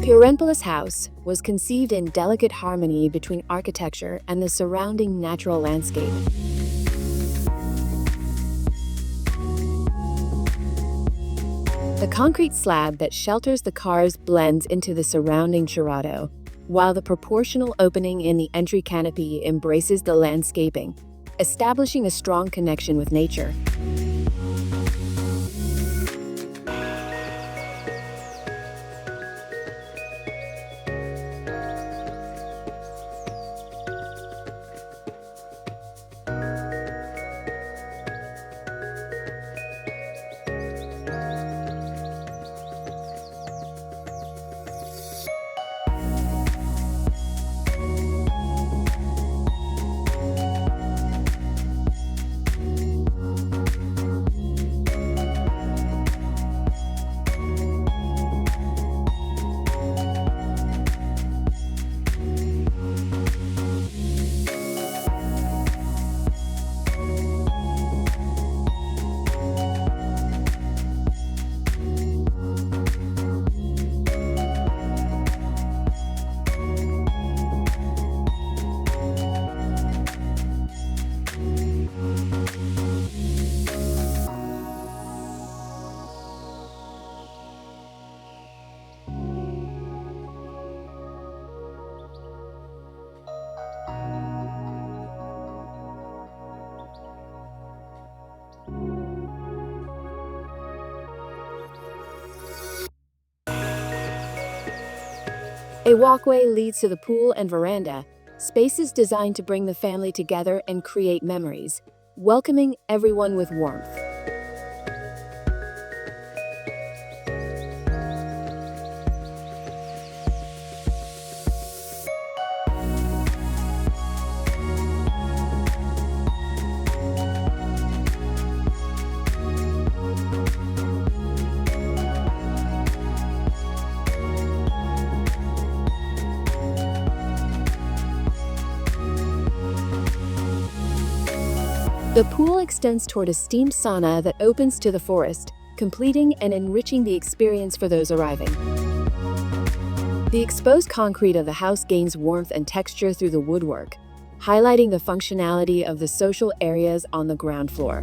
Pirenópolis house was conceived in delicate harmony between architecture and the surrounding natural landscape. The concrete slab that shelters the cars blends into the surrounding cerrado, while the proportional opening in the entry canopy embraces the landscaping, establishing a strong connection with nature. A walkway leads to the pool and veranda, spaces designed to bring the family together and create memories, welcoming everyone with warmth. The pool extends toward a steam sauna that opens to the forest, completing and enriching the experience for those arriving. The exposed concrete of the house gains warmth and texture through the woodwork, highlighting the functionality of the social areas on the ground floor.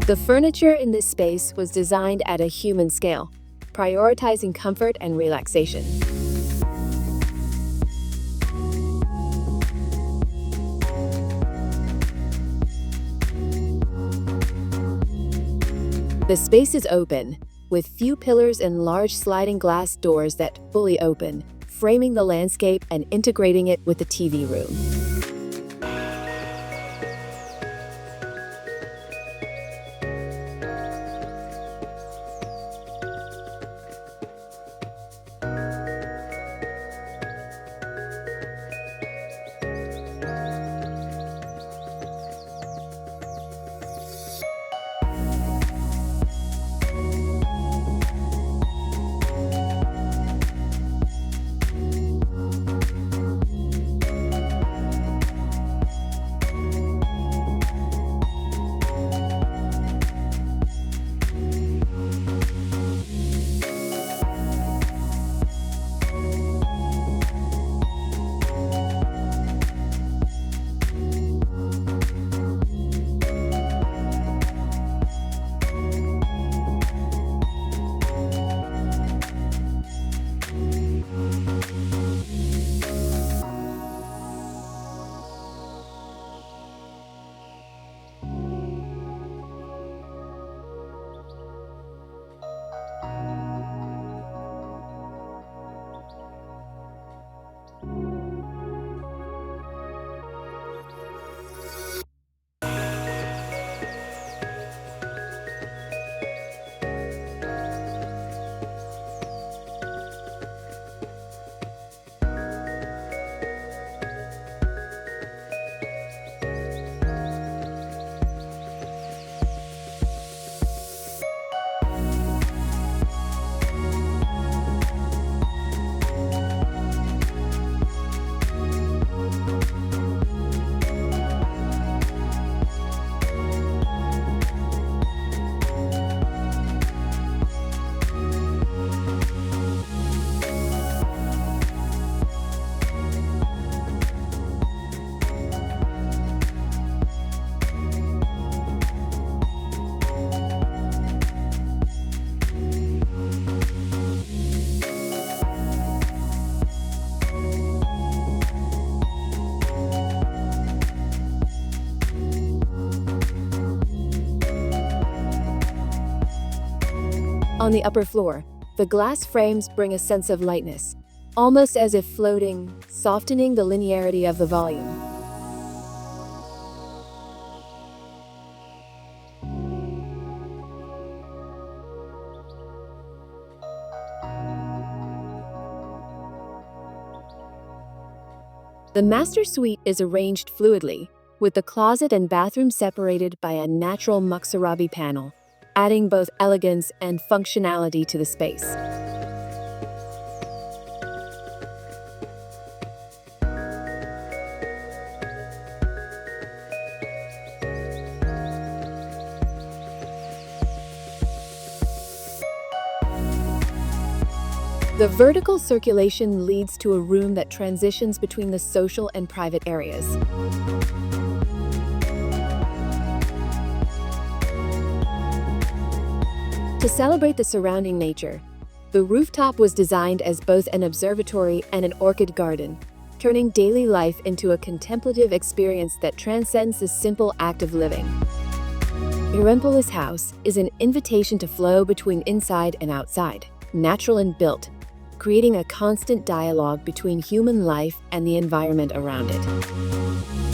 The furniture in this space was designed at a human scale, prioritizing comfort and relaxation. The space is open, with few pillars and large sliding glass doors that fully open, framing the landscape and integrating it with the TV room. On the upper floor, the glass frames bring a sense of lightness, almost as if floating, softening the linearity of the volume. The master suite is arranged fluidly, with the closet and bathroom separated by a natural Maksarabi panel, adding both elegance and functionality to the space. The vertical circulation leads to a room that transitions between the social and private areas. To celebrate the surrounding nature, the rooftop was designed as both an observatory and an orchid garden, turning daily life into a contemplative experience that transcends the simple act of living. Pirenópolis House is an invitation to flow between inside and outside, natural and built, creating a constant dialogue between human life and the environment around it.